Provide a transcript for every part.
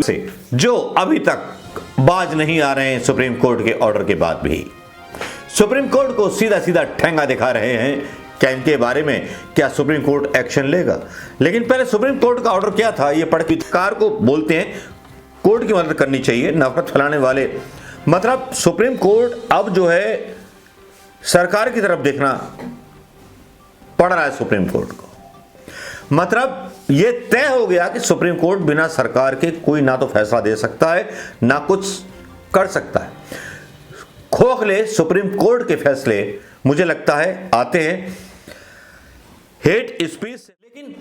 से जो अभी तक बाज नहीं आ रहे हैं सुप्रीम कोर्ट के ऑर्डर के बाद भी सुप्रीम कोर्ट को सीधा सीधा ठेंगा दिखा रहे हैं क्या इनके बारे में क्या सुप्रीम कोर्ट एक्शन लेगा। लेकिन पहले सुप्रीम कोर्ट का ऑर्डर क्या था ये पढ़ के सरकार को बोलते हैं कोर्ट की मदद करनी चाहिए। नफरत फैलाने वाले मतलब सुप्रीम कोर्ट अब जो है सरकार की तरफ देखना पड़ रहा है सुप्रीम कोर्ट को। मतलब यह तय हो गया कि सुप्रीम कोर्ट बिना सरकार के कोई ना तो फैसला दे सकता है ना कुछ कर सकता है। खोखले सुप्रीम कोर्ट के फैसले मुझे लगता है आते हैं हेट स्पीच से। लेकिन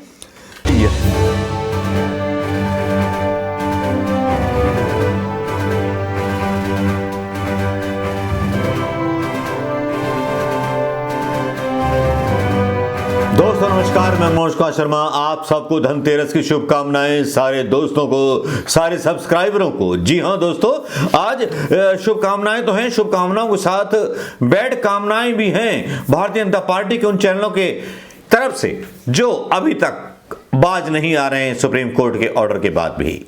दोस्तों नमस्कार, मैं मनोज शर्मा। आप सबको धनतेरस की शुभकामनाएं, सारे दोस्तों को, सारे सब्सक्राइबरों को। जी हां दोस्तों, आज शुभकामनाएं तो हैं, शुभकामनाओं के साथ बैड कामनाएं भी हैं भारतीय जनता पार्टी के उन चैनलों के तरफ से जो अभी तक बाज नहीं आ रहे हैं सुप्रीम कोर्ट के ऑर्डर के बाद भी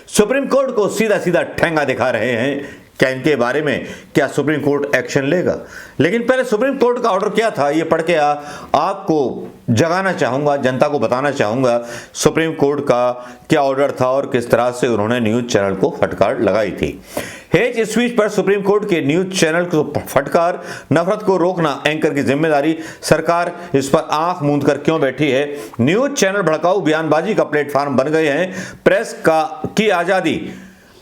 सुप्रीम कोर्ट को सीधा सीधा ठेंगा दिखा रहे हैं क्या इनके बारे में क्या सुप्रीम कोर्ट एक्शन लेगा। लेकिन पहले सुप्रीम कोर्ट का ऑर्डर क्या था ये पढ़ के आपको जगाना चाहूंगा, जनता को बताना चाहूंगा सुप्रीम कोर्ट का क्या ऑर्डर था और किस तरह से उन्होंने न्यूज चैनल को फटकार लगाई थी। हेट स्पीच पर सुप्रीम कोर्ट के न्यूज चैनल को फटकार, नफरत को रोकना एंकर की जिम्मेदारी, सरकार इस पर आंख मूंद कर क्यों बैठी है। न्यूज चैनल भड़काऊ बयानबाजी का प्लेटफॉर्म बन गए हैं। प्रेस की आजादी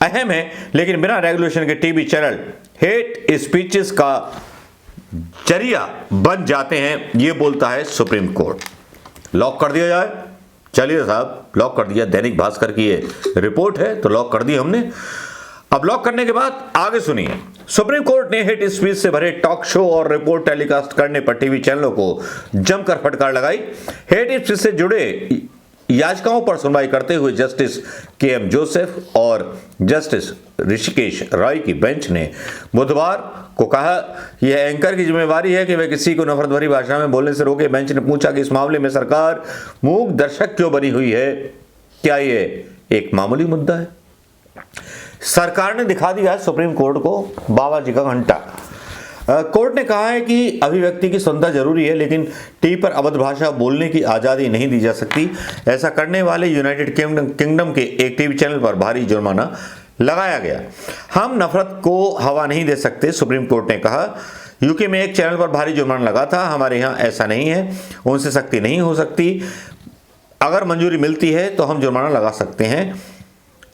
अहम है लेकिन बिना रेगुलेशन के टीवी चैनल हेट स्पीचेस का जरिया बन जाते हैं, ये बोलता है सुप्रीम कोर्ट। लॉक कर दिया जाए। चलिए साहब, लॉक कर दिया। दैनिक भास्कर की ये रिपोर्ट है तो लॉक कर दी हमने। अब लॉक करने के बाद आगे सुनिए। सुप्रीम कोर्ट ने हेट स्पीच से भरे टॉक शो और रिपोर्ट टेलीकास्ट करने पर टीवी चैनलों को जमकर फटकार लगाई। हेट स्पीच से जुड़े याचिकाओं पर सुनवाई करते हुए जस्टिस के.एम. जोसेफ और जस्टिस ऋषिकेश रॉय की बेंच ने बुधवार को कहा यह एंकर की जिम्मेवारी है कि वे किसी को नफरत भरी भाषा में बोलने से रोके। बेंच ने पूछा कि इस मामले में सरकार मूक दर्शक क्यों बनी हुई है, क्या यह एक मामूली मुद्दा है। सरकार ने दिखा दिया है सुप्रीम कोर्ट को बाबा जी का घंटा। कोर्ट ने कहा है कि अभिव्यक्ति की स्वतंत्रता जरूरी है लेकिन टीवी पर अवध भाषा बोलने की आज़ादी नहीं दी जा सकती। ऐसा करने वाले यूनाइटेड किंगडम के एक टीवी चैनल पर भारी जुर्माना लगाया गया। हम नफरत को हवा नहीं दे सकते, सुप्रीम कोर्ट ने कहा। यूके में एक चैनल पर भारी जुर्माना लगा था, हमारे यहाँ ऐसा नहीं है, उनसे सख्ती नहीं हो सकती। अगर मंजूरी मिलती है तो हम जुर्माना लगा सकते हैं।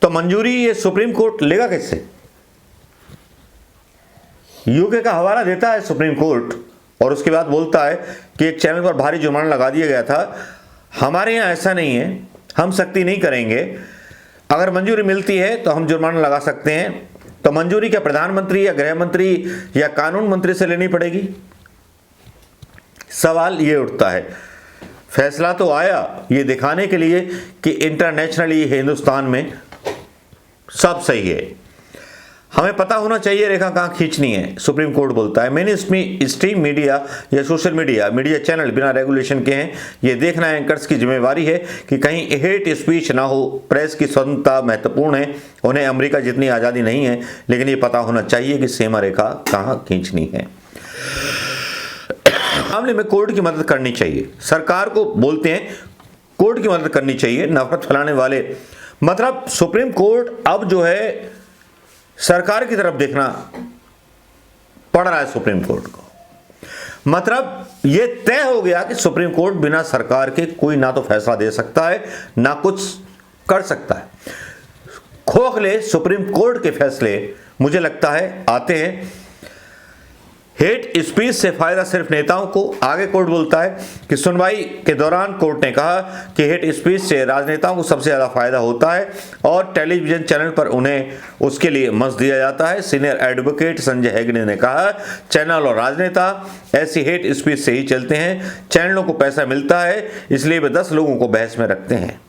तो मंजूरी ये सुप्रीम कोर्ट लेगा कैसे। यूके का हवाला देता है सुप्रीम कोर्ट और उसके बाद बोलता है कि एक चैनल पर भारी जुर्माना लगा दिया गया था, हमारे यहाँ ऐसा नहीं है, हम सख्ती नहीं करेंगे। अगर मंजूरी मिलती है तो हम जुर्माना लगा सकते हैं। तो मंजूरी क्या प्रधानमंत्री या गृह मंत्री या कानून मंत्री से लेनी पड़ेगी। सवाल ये उठता है। फैसला तो आया ये दिखाने के लिए कि इंटरनेशनली हिंदुस्तान में सब सही है, हमें पता होना चाहिए रेखा कहाँ खींचनी है। सुप्रीम कोर्ट बोलता है मेन स्ट्रीम मीडिया या सोशल मीडिया चैनल बिना रेगुलेशन के हैं। ये देखना एंकर्स की जिम्मेवारी है कि कहीं हेट स्पीच ना हो। प्रेस की स्वतंत्रता महत्वपूर्ण है, उन्हें अमेरिका जितनी आज़ादी नहीं है, लेकिन ये पता होना चाहिए कि सीमा रेखा कहाँ खींचनी है। मामले में कोर्ट की मदद करनी चाहिए। सरकार को बोलते हैं कोर्ट की मदद करनी चाहिए। नफरत फैलाने वाले मतलब सुप्रीम कोर्ट अब जो है सरकार की तरफ देखना पड़ रहा है सुप्रीम कोर्ट को। मतलब यह तय हो गया कि सुप्रीम कोर्ट बिना सरकार के कोई ना तो फैसला दे सकता है ना कुछ कर सकता है। खोखले सुप्रीम कोर्ट के फैसले मुझे लगता है आते हैं हेट स्पीच से फायदा सिर्फ नेताओं को। आगे कोर्ट बोलता है कि सुनवाई के दौरान कोर्ट ने कहा कि हेट स्पीच से राजनेताओं को सबसे ज्यादा फायदा होता है और टेलीविजन चैनल पर उन्हें उसके लिए मंच दिया जाता है। सीनियर एडवोकेट संजय हेगड़े ने कहा चैनल और राजनेता ऐसी हेट स्पीच से ही चलते हैं। चैनलों को पैसा मिलता है इसलिए वे 10 लोगों को बहस में रखते हैं।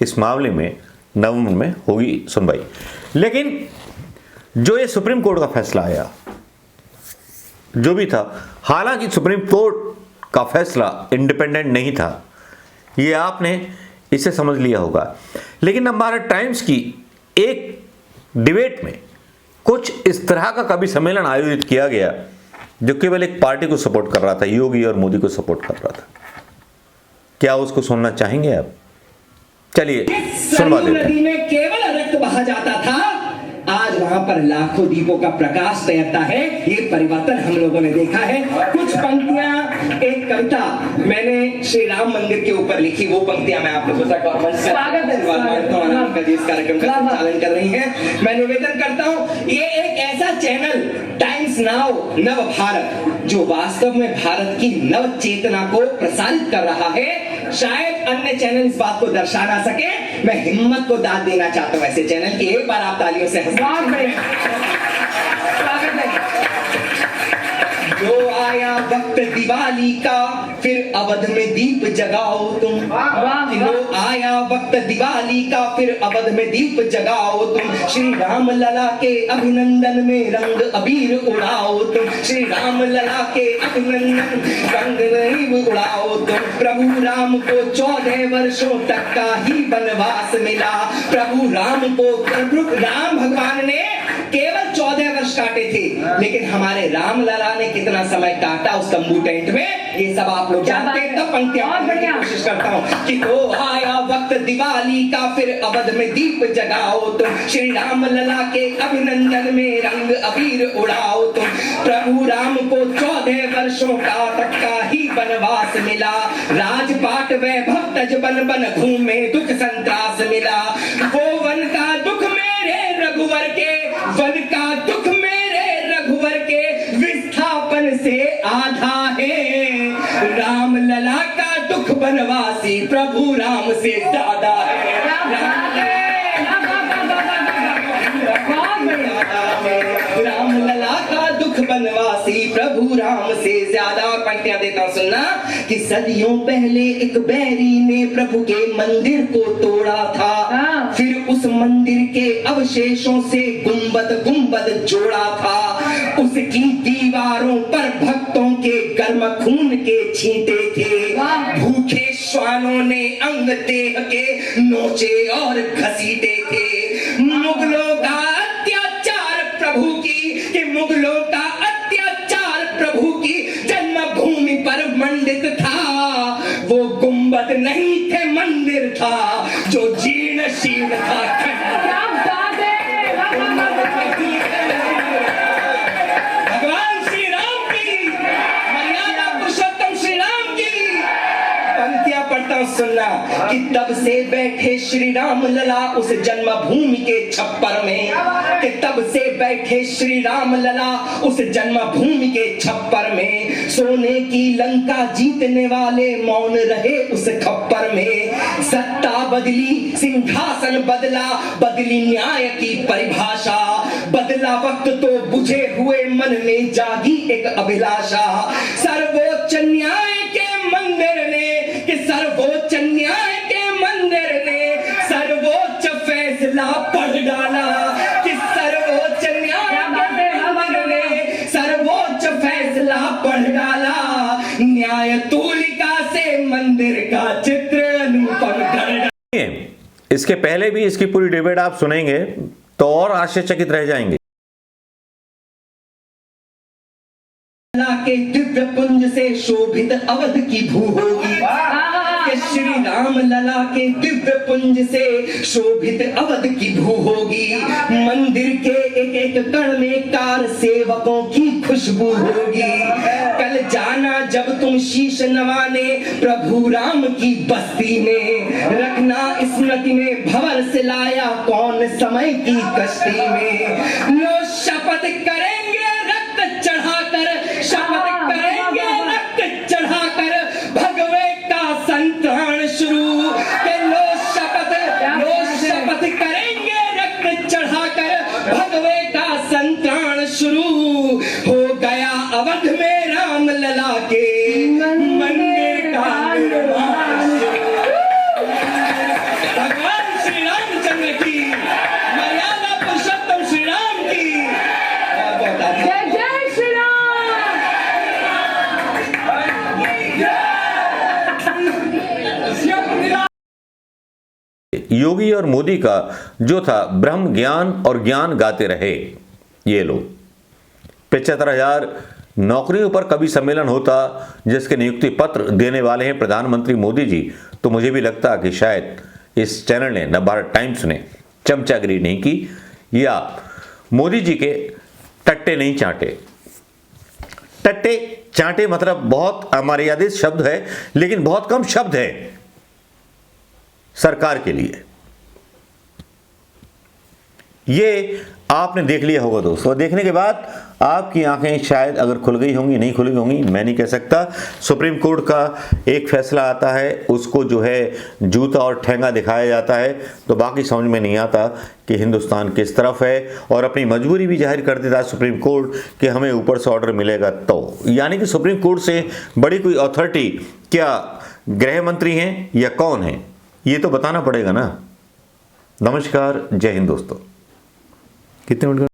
इस मामले में नवंबर में होगी सुनवाई। लेकिन जो ये सुप्रीम कोर्ट का फैसला आया जो भी था, हालांकि सुप्रीम कोर्ट का फैसला इंडिपेंडेंट नहीं था। ये आपने इसे समझ लिया होगा। लेकिन हमारे टाइम्स की एक डिबेट में कुछ इस तरह का कवि सम्मेलन आयोजित किया गया जो केवल एक पार्टी को सपोर्ट कर रहा था, योगी और मोदी को सपोर्ट कर रहा था। क्या उसको सुनना चाहेंगे आप? चलिए सुनवा देते हैं। नदी में केवल रक्त बहा जाता था, आज वहां पर लाखों दीपों का प्रकाश तैरता है। ये परिवर्तन हम लोगों ने देखा है। कुछ पंक्तियां, एक कविता मैंने श्री राम मंदिर के ऊपर लिखी, वो पंक्तियां मैं आप लोगों से इस कार्यक्रम का संचालन कर रही हैं। मैं निवेदन करता हूं, ये एक ऐसा चैनल टाइम्स नाउ नव भारत जो वास्तव में भारत की नव चेतना को प्रसारित कर रहा है। शायद अन्य चैनल इस बात को दर्शा ना सके। मैं हिम्मत को दाद देना चाहता हूं ऐसे चैनल की। एक बार आप तालियों से स्वागत है। जो आया वक्त दिवाली का, फिर अवध में दीप जगाओ तुम। जो आया वक्त दिवाली का, फिर अवध में दीप जगाओ तुम। श्री राम लला के अभिनंदन में रंग अबीर उड़ाओ तुम। श्री राम लला के अभिनंदन रंग उड़ाओ तुम। प्रभु राम को 14 वर्षों तक का ही वनवास मिला। प्रभु राम को राम भगवान ने केवल 14 वर्ष काटे थे, लेकिन हमारे राम लला ने कितना समय काटा उस तंबू टेंट में, ये सब आप लोग जानते हैं। तब पंक्तियां कोशिश करता हूँ कि तो आया वक्त दिवाली का, फिर अवध में दीप जगाओ तुम। श्री राम लला के अभिनंदन में रंग अबीर उड़ाओ तुम। प्रभु राम को 14 वर्षों का तक का ही वनवास मिला। राजपाट वैभव तज बन बन घूमे, दुख संत्रास मिला। वो वन का दुख मेरे रघुवर के, वन का दुख मेरे रघुवर के, विस्थापन से आधा है। राम लला का दुख बनवासी प्रभु राम से ज्यादा है। राम लला का दुख बनवासी प्रभु राम से ज्यादा। और पंक्तियां देता सुनना कि सदियों पहले एक बैरी ने प्रभु के मंदिर को तोड़ा था। फिर उस मंदिर के अवशेषों से गुंबद जोड़ा था। उसकी दीवारों पर भक्तों के गर्म खून के छींटे थे। भूखे श्वानों ने अंग देह के नोचे और घसीटे थे। मुगलों का अत्याचार प्रभु की, मुगलों का अत्याचार प्रभु की जन्मभूमि पर मंडित था। वो गुंबद नहीं थे, मंदिर था जो जीर्ण शीर्ण था। भगवान श्री राम की, मर्यादा पुरुषोत्तम श्री राम की पंक्तियां पढ़ता हूं सुनना कि तब से बैठे श्री राम लला उस जन्मभूमि के छप्पर में। कि तब से बैठे श्री राम लला उस जन्मभूमि के छप्पर में। सोने की लंका जीतने वाले मौन रहे उस खप्पर में। सत्ता बदली, सिंहासन बदला, बदली न्याय की परिभाषा। बदला वक्त तो बुझे हुए मन में जागी एक अभिलाषा। सर्वोच्च न्याय के मंदिर ने, कि सर्वोच्च न्याय के मंदिर ने सर्वोच्च फैसला पढ़ डाला। कि सर्वोच्च न्याय के मंदिर ने सर्वोच्च फैसला पढ़ डाला। न्याय तूलिका से मंदिर का चित्र अनुपम कर डाला। इसके पहले भी इसकी पूरी डिबेट आप सुनेंगे तो और आश्चर्यचकित रह जाएंगे। के दिव्य पुंज से शोभित अवध की भू होगी। कि श्री राम लला के दिव्य पुंज से शोभित अवध की भू होगी। मंदिर के एक एक कण में कार सेवकों की खुशबू होगी। कल जाना जब तुम शीश नवाने प्रभु राम की बस्ती में। रखना स्मृति में भंवर से लाया कौन समय की कश्ती में। लो शपथ करेंगे रक्त चढ़ाकर, शपथ करेंगे रक्त चढ़ाकर, भगवे का संतान शुरू। के लो शपथ करेंगे रक्त चढ़ाकर, भगवे का संतान शुरू। हो गया अवध में राम लला के मंदिर का निर्माण। भगवान श्री रामचंद्र की, मर्यादा पुरुषोत्तम श्री राम की। जय जय श्री राम। योगी और मोदी का जो था ब्रह्म ज्ञान और ज्ञान गाते रहे ये लोग। 75,000 नौकरियों पर कभी सम्मेलन होता जिसके नियुक्ति पत्र देने वाले हैं प्रधानमंत्री मोदी जी, तो मुझे भी लगता कि शायद इस चैनल ने, नवभारत टाइम्स ने चमचागिरी नहीं की या मोदी जी के टट्टे नहीं चाटे। टट्टे चाटे मतलब बहुत अमर्यादित शब्द है, लेकिन बहुत कम शब्द है सरकार के लिए। ये आपने देख लिया होगा दोस्तों। देखने के बाद आपकी आंखें शायद अगर खुल गई होंगी, नहीं खुल गई होंगी, मैं नहीं कह सकता। सुप्रीम कोर्ट का एक फैसला आता है, उसको जो है जूता और ठेंगा दिखाया जाता है, तो बाकी समझ में नहीं आता कि हिंदुस्तान किस तरफ है। और अपनी मजबूरी भी जाहिर कर देता है सुप्रीम कोर्ट कि हमें ऊपर से ऑर्डर मिलेगा तो। यानी कि सुप्रीम कोर्ट से बड़ी कोई अथॉरिटी क्या गृह मंत्री हैं या कौन है, ये तो बताना पड़ेगा ना। नमस्कार, जय हिंद दोस्तों। कितने मिनट